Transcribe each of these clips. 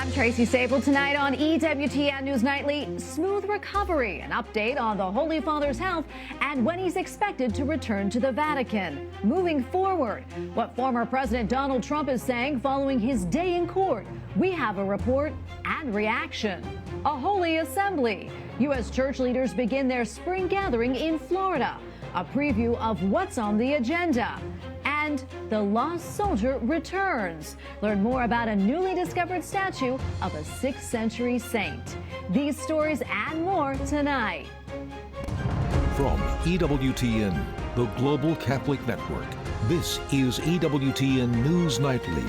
I'm Tracy Sable. Tonight on EWTN News Nightly, smooth recovery, an update on the Holy Father's health, and when he's expected to return to the Vatican. Moving forward, what former President Donald Trump is saying following his day in court. We have a report and reaction. A Holy Assembly. U.S. church leaders begin their spring gathering in Florida. A preview of what's on the agenda. And the lost soldier returns. Learn more about a newly discovered statue of a 6th century saint. These stories and more tonight. From EWTN, the Global Catholic Network, this is EWTN News Nightly.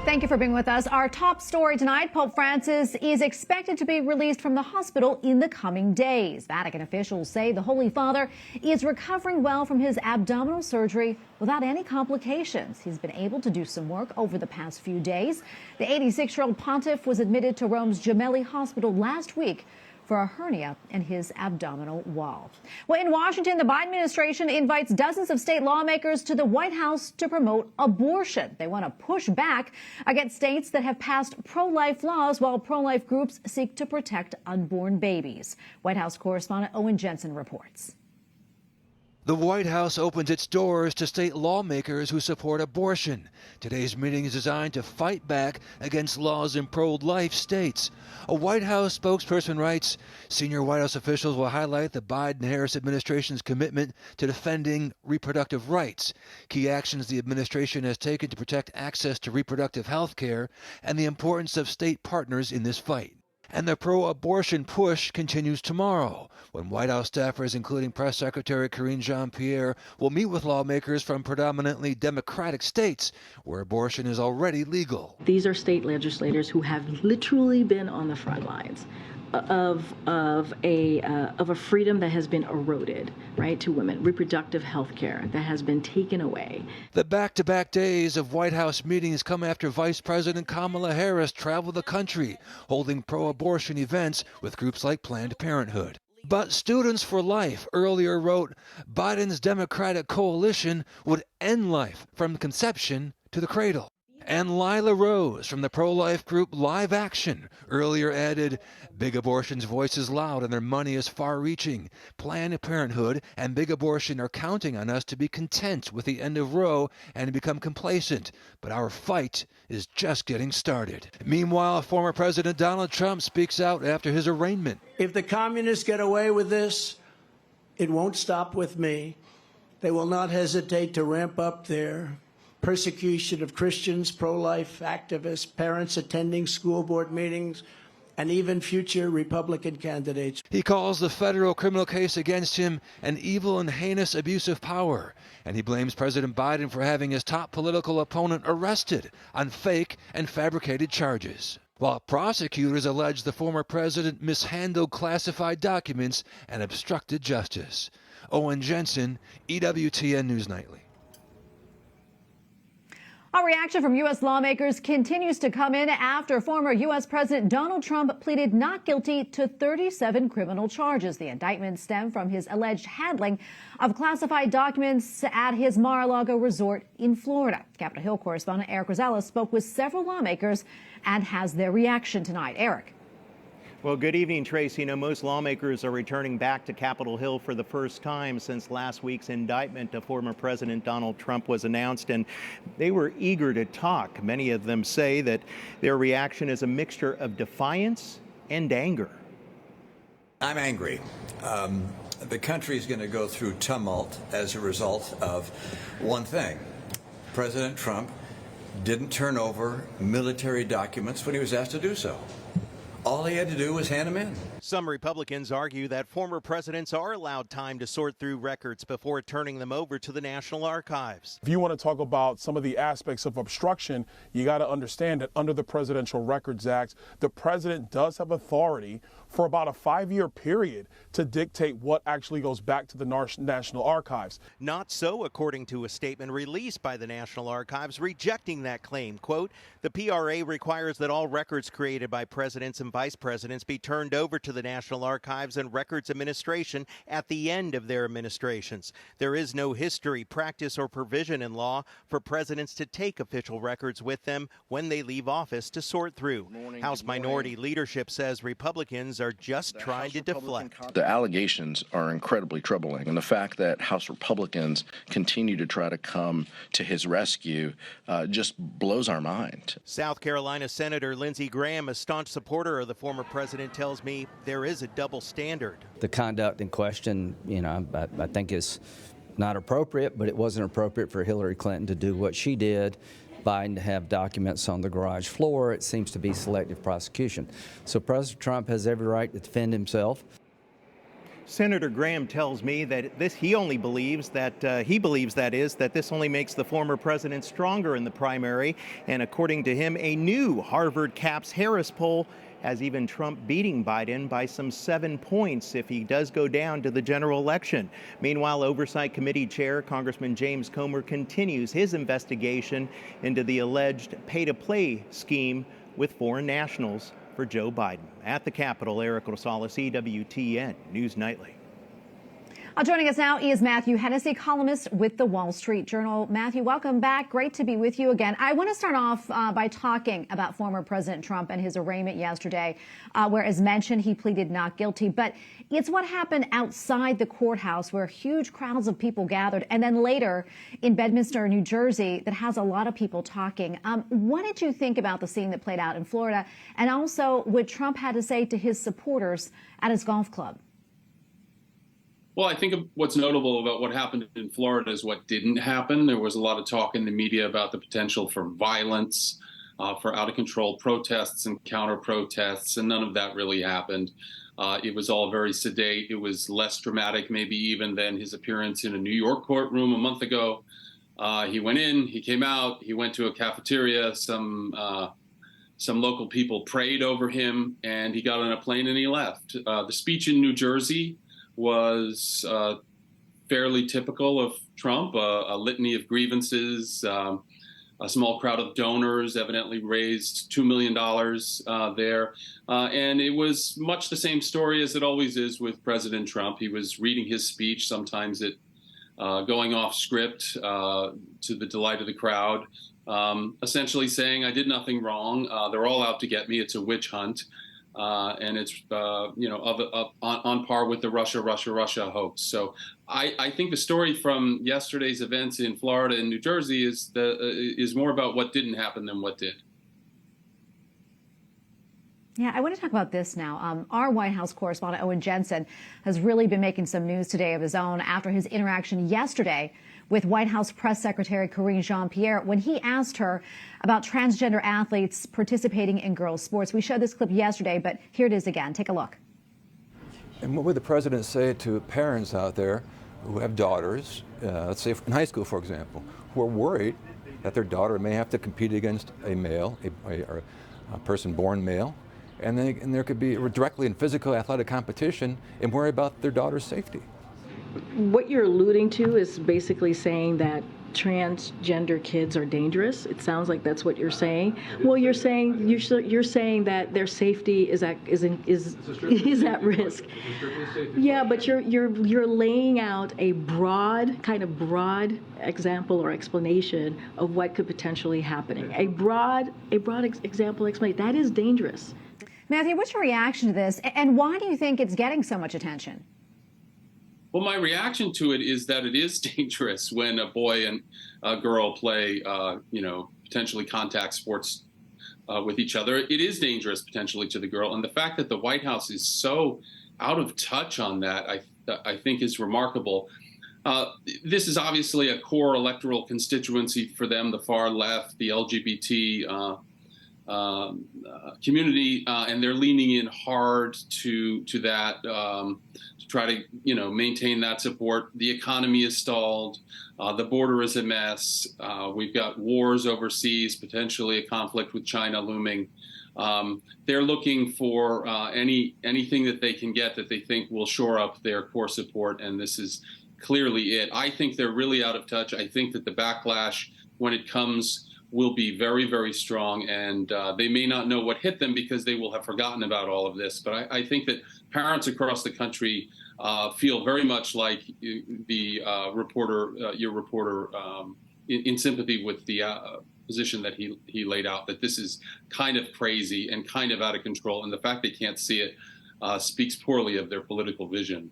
Thank you for being with us. Our top story tonight, Pope Francis is expected to be released from the hospital in the coming days. Vatican officials say the Holy Father is recovering well from his abdominal surgery without any complications. He's been able to do some work over the past few days. The 86-year-old pontiff was admitted to Rome's Gemelli Hospital last week for a hernia in his abdominal wall. Well, in Washington, the Biden administration invites dozens of state lawmakers to the White House to promote abortion. They want to push back against states that have passed pro-life laws while pro-life groups seek to protect unborn babies. White House correspondent Owen Jensen reports. The White House opens its doors to state lawmakers who support abortion. Today's meeting is designed to fight back against laws in pro-life states. A White House spokesperson writes, senior White House officials will highlight the Biden-Harris administration's commitment to defending reproductive rights, key actions the administration has taken to protect access to reproductive health care, and the importance of state partners in this fight. And the pro-abortion push continues tomorrow, when White House staffers, including Press Secretary Karine Jean-Pierre, will meet with lawmakers from predominantly Democratic states where abortion is already legal. These are state legislators who have literally been on the front lines of a freedom that has been eroded, right, to women, reproductive health care that has been taken away. The back-to-back days of White House meetings come after Vice President Kamala Harris traveled the country, holding pro-abortion events with groups like Planned Parenthood. But Students for Life earlier wrote Biden's Democratic coalition would end life from conception to the cradle. And Lila Rose from the pro-life group Live Action earlier added, Big Abortion's voice is loud and their money is far-reaching. Planned Parenthood and Big Abortion are counting on us to be content with the end of Roe and become complacent. But our fight is just getting started. Meanwhile, former President Donald Trump speaks out after his arraignment. If the communists get away with this, it won't stop with me. They will not hesitate to ramp up their persecution of Christians, pro-life activists, parents attending school board meetings, and even future Republican candidates. He calls the federal criminal case against him an evil and heinous abuse of power, and he blames President Biden for having his top political opponent arrested on fake and fabricated charges, while prosecutors allege the former president mishandled classified documents and obstructed justice. Owen Jensen, EWTN News Nightly. A reaction from U.S. lawmakers continues to come in after former U.S. President Donald Trump pleaded not guilty to 37 criminal charges. The indictments stem from his alleged handling of classified documents at his Mar-a-Lago resort in Florida. Capitol Hill correspondent Eric Rosales spoke with several lawmakers and has their reaction tonight. Eric. Well, good evening, Tracy. Most lawmakers are returning back to Capitol Hill for the first time since last week's indictment of former President Donald Trump was announced, and they were eager to talk. Many of them say that their reaction is a mixture of defiance and anger. I'm angry. The country is going to go through tumult as a result of one thing. President Trump didn't turn over military documents when he was asked to do so. All he had to do was hand them in. Some Republicans argue that former presidents are allowed time to sort through records before turning them over to the National Archives. If you want to talk about some of the aspects of obstruction, you got to understand that under the Presidential Records Act, the president does have authority for about a 5-year period to dictate what actually goes back to the National Archives. Not so, according to a statement released by the National Archives rejecting that claim. Quote, the PRA requires that all records created by presidents and vice presidents be turned over to the National Archives and Records Administration at the end of their administrations. There is no history, practice, or provision in law for presidents to take official records with them when they leave office to sort through. House Minority Leadership says Republicans are just trying to deflect. The allegations are incredibly troubling, and the fact that House Republicans continue to try to come to his rescue just blows our mind. South Carolina Senator Lindsey Graham, a staunch supporter of the former president, tells me there is a double standard. The conduct in question, I think is not appropriate, but it wasn't appropriate for Hillary Clinton to do what she did. Biden to have documents on the garage floor. It seems to be selective prosecution. So President Trump has every right to defend himself. Senator Graham tells me that he believes that this only makes the former president stronger in the primary. And according to him, a new Harvard Caps Harris poll has even Trump beating Biden by some 7 points if he does go down to the general election. Meanwhile, Oversight Committee Chair Congressman James Comer continues his investigation into the alleged pay-to-play scheme with foreign nationals for Joe Biden. At the Capitol, Eric Rosales, EWTN News Nightly. Joining us now is Matthew Hennessey, columnist with the Wall Street Journal. Matthew, welcome back. Great to be with you again. I want to start off by talking about former President Trump and his arraignment yesterday, where, as mentioned, he pleaded not guilty. But it's what happened outside the courthouse where huge crowds of people gathered, and then later in Bedminster, New Jersey, that has a lot of people talking. What did you think about the scene that played out in Florida, and also what Trump had to say to his supporters at his golf club? Well, I think what's notable about what happened in Florida is what didn't happen. There was a lot of talk in the media about the potential for violence, for out-of-control protests and counter-protests, and none of that really happened. It was all very sedate. It was less dramatic, maybe even than his appearance in a New York courtroom a month ago. He went in, he came out, he went to a cafeteria, some local people prayed over him, and he got on a plane and he left. The speech in New Jersey was fairly typical of Trump, a litany of grievances. A small crowd of donors evidently raised $2 million there. And it was much the same story as it always is with President Trump. He was reading his speech, sometimes going off script to the delight of the crowd, essentially saying, I did nothing wrong. They're all out to get me. It's a witch hunt. And it's, on par with the Russia hoax. So I think the story from yesterday's events in Florida and New Jersey is more about what didn't happen than what did. Yeah, I want to talk about this now. Our White House correspondent, Owen Jensen, has really been making some news today of his own after his interaction yesterday with White House Press Secretary Karine Jean-Pierre when he asked her about transgender athletes participating in girls' sports. We showed this clip yesterday, but here it is again. Take a look. And what would the president say to parents out there who have daughters, let's say in high school, for example, who are worried that their daughter may have to compete against a male, a person born male, and there could be directly in physical athletic competition and worry about their daughter's safety? What you're alluding to is basically saying that transgender kids are dangerous. It sounds like that's what you're saying. Well, you're saying that their safety is at risk. Yeah, but you're laying out a broad example or explanation of what could potentially happen. A broad example explanation that is dangerous. Matthew, what's your reaction to this, and why do you think it's getting so much attention? Well, my reaction to it is that it is dangerous when a boy and a girl play, potentially contact sports with each other. It is dangerous potentially to the girl. And the fact that the White House is so out of touch on that, I think is remarkable. This is obviously a core electoral constituency for them, the far left, the LGBT community, and they're leaning in hard to that to try to maintain that support. The economy is stalled. The border is a mess. We've got wars overseas, potentially a conflict with China looming. They're looking for anything that they can get that they think will shore up their core support, and this is clearly it. I think they're really out of touch. I think that the backlash when it comes will be very, very strong, and they may not know what hit them because they will have forgotten about all of this. But I think that parents across the country feel very much like the your reporter, in sympathy with the position that he laid out, that this is kind of crazy and kind of out of control, and the fact they can't see it speaks poorly of their political vision.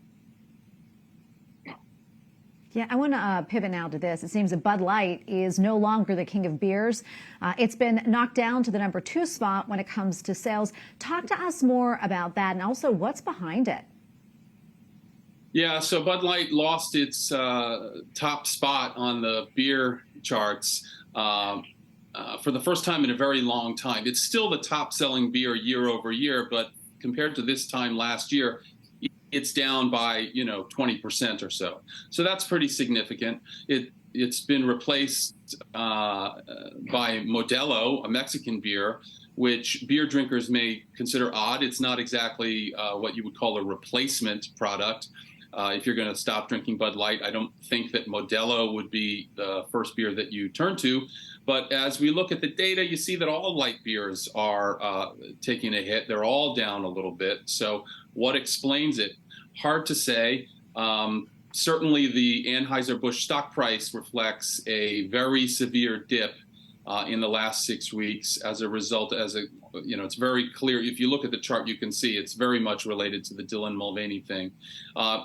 Yeah, I want to pivot now to this. It seems that Bud Light is no longer the king of beers. It's been knocked down to the #2 spot when it comes to sales. Talk to us more about that and also what's behind it. Yeah, so Bud Light lost its top spot on the beer charts for the first time in a very long time. It's still the top-selling beer year over year, but compared to this time last year, it's down by 20% or so. So that's pretty significant. It's been replaced by Modelo, a Mexican beer, which beer drinkers may consider odd. It's not exactly what you would call a replacement product. If you're going to stop drinking Bud Light, I don't think that Modelo would be the first beer that you turn to. But as we look at the data, you see that all light beers are taking a hit. They're all down a little bit. So what explains it? Hard to say. Certainly the Anheuser-Busch stock price reflects a very severe dip in the last 6 weeks as a result, it's very clear. If you look at the chart, you can see it's very much related to the Dylan Mulvaney thing.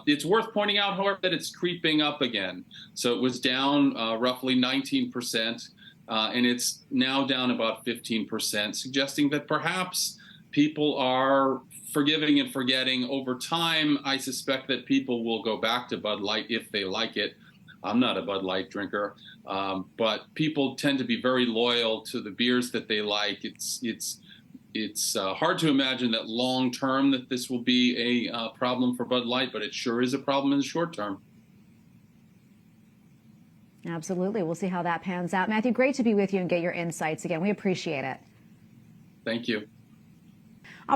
It's worth pointing out, however, that it's creeping up again. So it was down roughly 19%, and it's now down about 15%, suggesting that perhaps people are forgiving and forgetting. Over time, I suspect that people will go back to Bud Light if they like it. I'm not a Bud Light drinker, but people tend to be very loyal to the beers that they like. It's hard to imagine that long term that this will be a problem for Bud Light, but it sure is a problem in the short term. Absolutely. We'll see how that pans out. Matthew, great to be with you and get your insights again. We appreciate it. Thank you.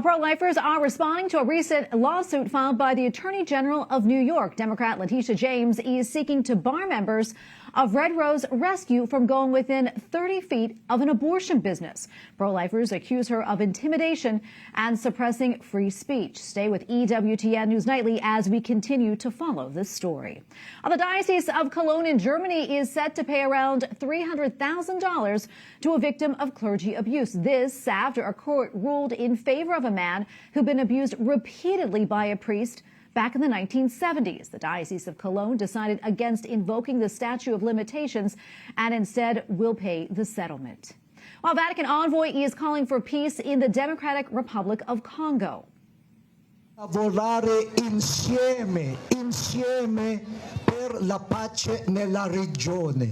Pro-lifers are responding to a recent lawsuit filed by the Attorney General of New York. Democrat Letitia James is seeking to bar members of Red Rose Rescue from going within 30 feet of an abortion business. Pro-lifers accuse her of intimidation and suppressing free speech. Stay with EWTN News Nightly as we continue to follow this story. The Diocese of Cologne in Germany is set to pay around $300,000 to a victim of clergy abuse. This after a court ruled in favor of a man who'd been abused repeatedly by a priest back in the 1970s. The Diocese of Cologne decided against invoking the statute of limitations and instead will pay the settlement. While Vatican envoy is calling for peace in the Democratic Republic of Congo. Lavorare insieme per la pace nella regione.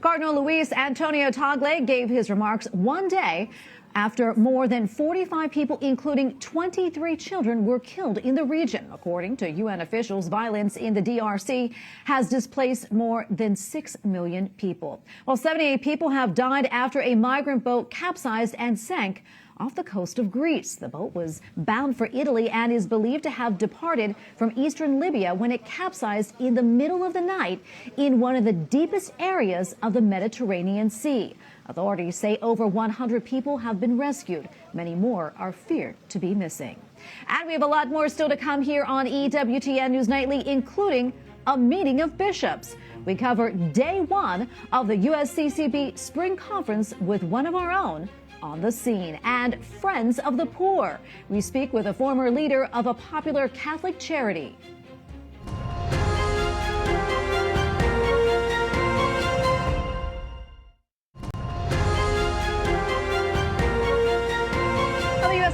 Cardinal Luis Antonio Tagle gave his remarks one day after more than 45 people, including 23 children, were killed in the region. According to UN officials, violence in the DRC has displaced more than 6 million people. While 78 people have died after a migrant boat capsized and sank off the coast of Greece. The boat was bound for Italy and is believed to have departed from eastern Libya when it capsized in the middle of the night in one of the deepest areas of the Mediterranean Sea. Authorities say over 100 people have been rescued. Many more are feared to be missing. And we have a lot more still to come here on EWTN News Nightly, including a meeting of bishops. We cover day one of the USCCB Spring Conference with one of our own on the scene, and Friends of the Poor. We speak with a former leader of a popular Catholic charity.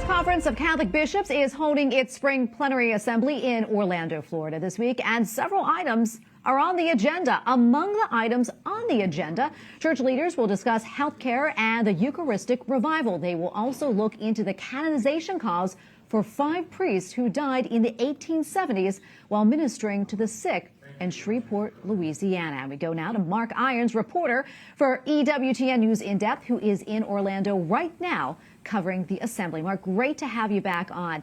Conference of Catholic Bishops is holding its spring plenary assembly in Orlando, Florida this week, and several items are on the agenda. Among the items on the agenda, church leaders will discuss health care and the Eucharistic revival. They will also look into the canonization cause for 5 priests who died in the 1870s while ministering to the sick in Shreveport, Louisiana. And we go now to Mark Irons, reporter for EWTN News In Depth, who is in Orlando right now covering the assembly. Mark, great to have you back on.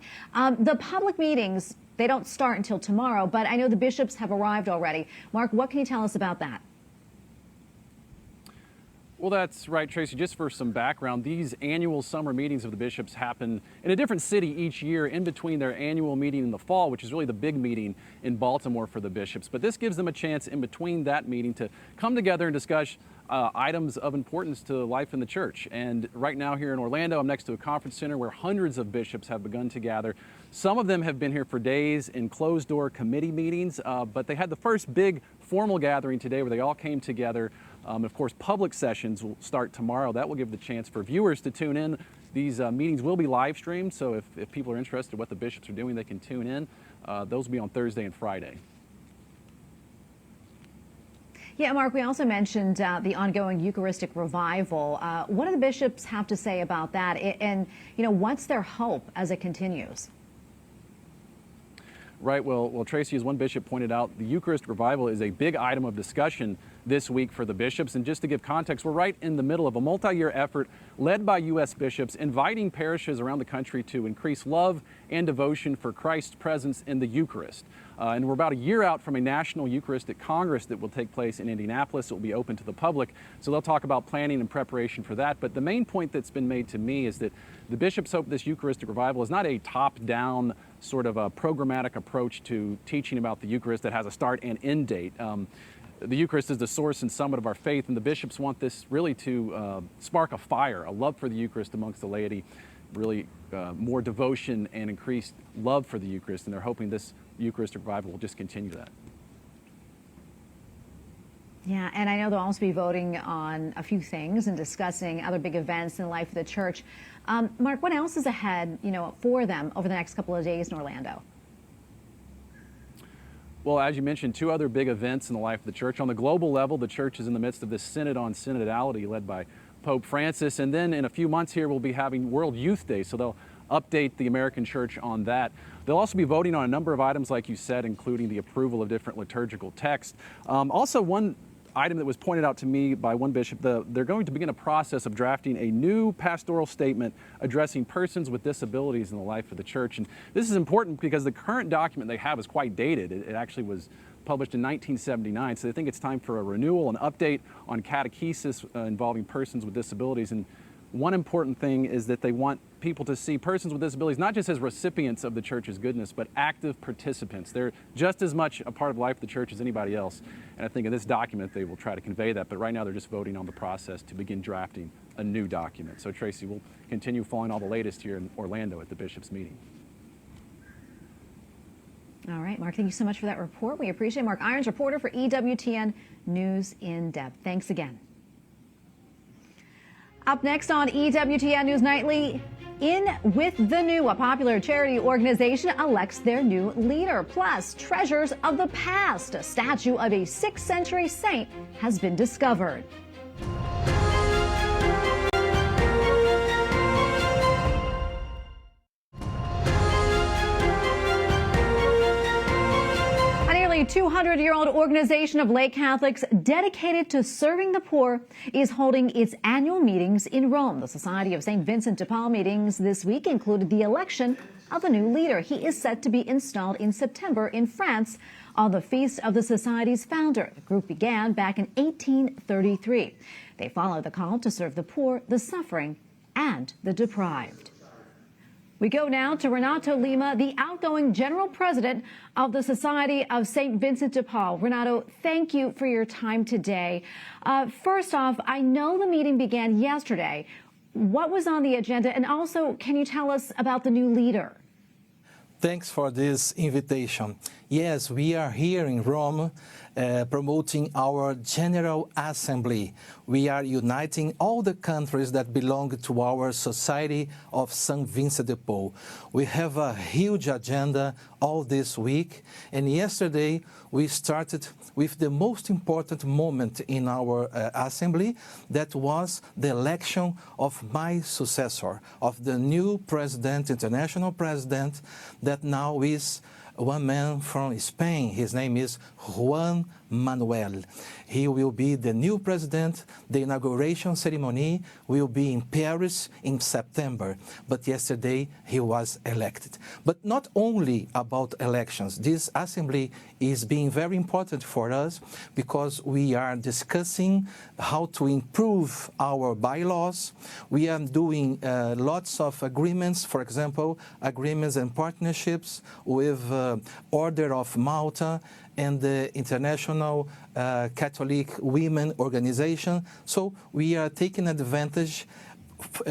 The public meetings, they don't start until tomorrow, but I know the bishops have arrived already. Mark, what can you tell us about that? Well, that's right, Tracy. Just for some background, these annual summer meetings of the bishops happen in a different city each year in between their annual meeting in the fall, which is really the big meeting in Baltimore for the bishops. But this gives them a chance in between that meeting to come together and discuss items of importance to life in the church. And right now here in Orlando, I'm next to a conference center where hundreds of bishops have begun to gather. Some of them have been here for days in closed-door committee meetings, but they had the first big formal gathering today where they all came together. Of course, public sessions will start tomorrow. That will give the chance for viewers to tune in. These meetings will be live streamed, so if people are interested in what the bishops are doing, they can tune in. Those will be on Thursday and Friday. Yeah, Mark, we also mentioned the ongoing Eucharistic revival. What do the bishops have to say about that? And, you know, what's their hope as it continues? Right. Well, Tracy, as one bishop pointed out, the Eucharist revival is a big item of discussion this week for the bishops. And just to give context, we're right in the middle of a multi-year effort led by U.S. bishops, inviting parishes around the country to increase love and devotion for Christ's presence in the Eucharist. And we're about a year out from a National Eucharistic Congress that will take place in Indianapolis. It will be open to the public. So they'll talk about planning and preparation for that. But the main point that's been made to me is that the bishops hope this Eucharistic revival is not a top-down sort of a programmatic approach to teaching about the Eucharist that has a start and end date. The Eucharist is the source and summit of our faith, and the bishops want this really to spark a fire, a love for the Eucharist amongst the laity, really more devotion and increased love for the Eucharist, and they're hoping this Eucharistic revival will just continue that. Yeah, and I know they'll also be voting on a few things and discussing other big events in the life of the church. Mark, what else is ahead, you know, for them over the next couple of days in Orlando? Well, as you mentioned, two other big events in the life of the church. On the global level, the church is in the midst of this Synod on Synodality led by Pope Francis. And then in a few months here, we'll be having World Youth Day. So they'll update the American church on that. They'll also be voting on a number of items, like you said, including the approval of different liturgical texts. Also, one item that was pointed out to me by one bishop, they're going to begin a process of drafting a new pastoral statement addressing persons with disabilities in the life of the church. And this is important because the current document they have is quite dated. It actually was published in 1979, so they think it's time for a renewal, an update on catechesis involving persons with disabilities. And one important thing is that they want people to see persons with disabilities not just as recipients of the church's goodness, but active participants. They're just as much a part of life of the church as anybody else. And I think in this document they will try to convey that. But right now they're just voting on the process to begin drafting a new document. So Tracy, we'll continue following all the latest here in Orlando at the bishops' meeting. All right, Mark, thank you so much for that report. We appreciate it. Mark Irons, reporter for EWTN News In Depth. Thanks again. Up next on EWTN News Nightly, In With the New, a popular charity organization elects their new leader. Plus, treasures of the past. A statue of a 6th century saint has been discovered. A 200-year-old organization of lay Catholics dedicated to serving the poor is holding its annual meetings in Rome. The Society of St. Vincent de Paul meetings this week included the election of a new leader. He is set to be installed in September in France on the feast of the Society's founder. The group began back in 1833. They follow the call to serve the poor, the suffering, and the deprived. We go now to Renato Lima, the outgoing general president of the Society of St. Vincent de Paul. Renato, thank you for your time today. First off, I know the meeting began yesterday. What was on the agenda? And also, can you tell us about the new leader? Thanks for this invitation. Yes, we are here in Rome promoting our General Assembly. We are uniting all the countries that belong to our Society of St. Vincent de Paul. We have a huge agenda all this week, and yesterday we started with the most important moment in our assembly, that was the election of my successor, of the new president, international president, that now is one man from Spain. His name is Juan Manuel. He will be the new president. The inauguration ceremony will be in Paris in September. But yesterday he was elected. But not only about elections. This assembly is being very important for us because we are discussing how to improve our bylaws. We are doing lots of agreements, for example, agreements and partnerships with Order of Malta and the International Catholic Women Organization. So we are taking advantage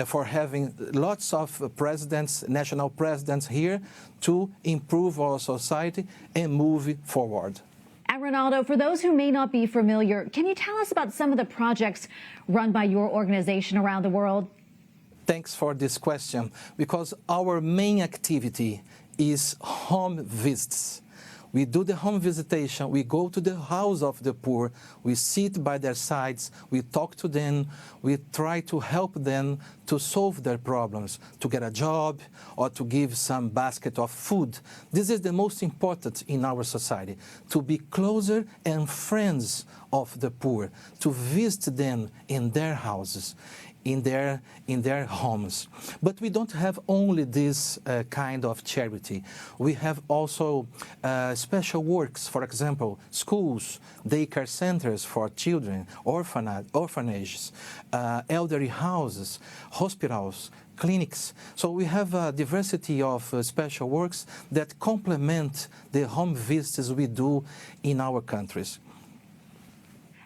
for having lots of presidents, national presidents here to improve our society and move forward. And Renato, for those who may not be familiar, can you tell us about some of the projects run by your organization around the world? Thanks for this question, because our main activity is home visits. We do the home visitation, we go to the house of the poor, we sit by their sides, we talk to them, we try to help them to solve their problems, to get a job or to give some basket of food. This is the most important in our society, to be closer and friends of the poor, to visit them in their houses, in their homes. But we don't have only this kind of charity. We have also special works, for example, schools, daycare centers for children, orphanages, elderly houses, hospitals, clinics. So we have a diversity of special works that complement the home visits we do in our countries.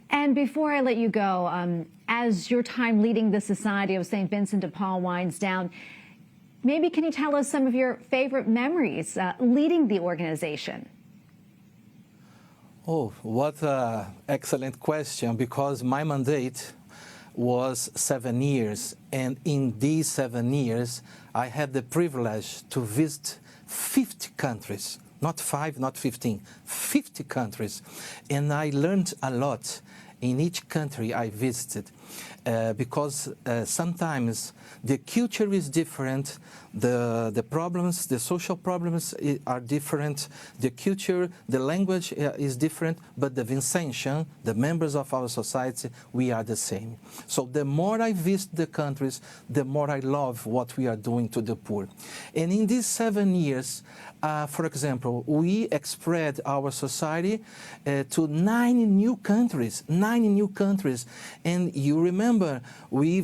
And before I let you go, as your time leading the Society of St. Vincent de Paul winds down, maybe can you tell us some of your favorite memories leading the organization? Oh, what an excellent question, because my mandate was 7 years, and in these 7 years, I had the privilege to visit 50 countries, not 5, not 15, 50 countries, and I learned a lot in each country I visited, because sometimes the culture is different, the problems, the social problems are different, the culture, the language is different, but the Vincentian, the members of our society, we are the same. So the more I visit the countries, the more I love what we are doing to the poor. And in these 7 years, for example, we spread our society to 9 new countries, and you remember we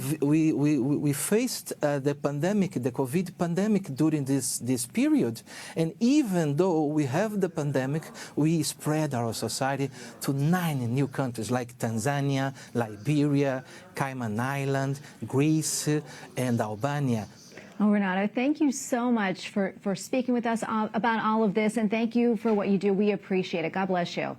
faced the pandemic, the COVID pandemic during this period, and even though we have the pandemic, we spread our society to 9 new countries like Tanzania, Liberia, Cayman Island, Greece, and Albania. Oh, Renato, thank you so much for speaking with us about all of this, and thank you for what you do. We appreciate it. God bless you.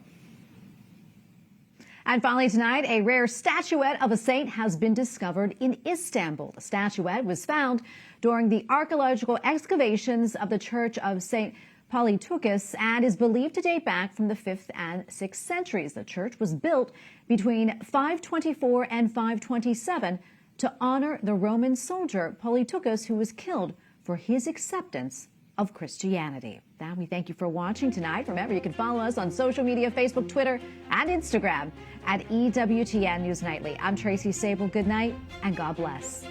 And finally tonight, a rare statuette of a saint has been discovered in Istanbul. The statuette was found during the archaeological excavations of the Church of St. Polyteucus and is believed to date back from the 5th and 6th centuries. The church was built between 524 and 527 to honor the Roman soldier Polyteucus, who was killed for his acceptance of Christianity. Now, we thank you for watching tonight. Remember, you can follow us on social media, Facebook, Twitter, and Instagram at EWTN News Nightly. I'm Tracy Sable. Good night, and God bless.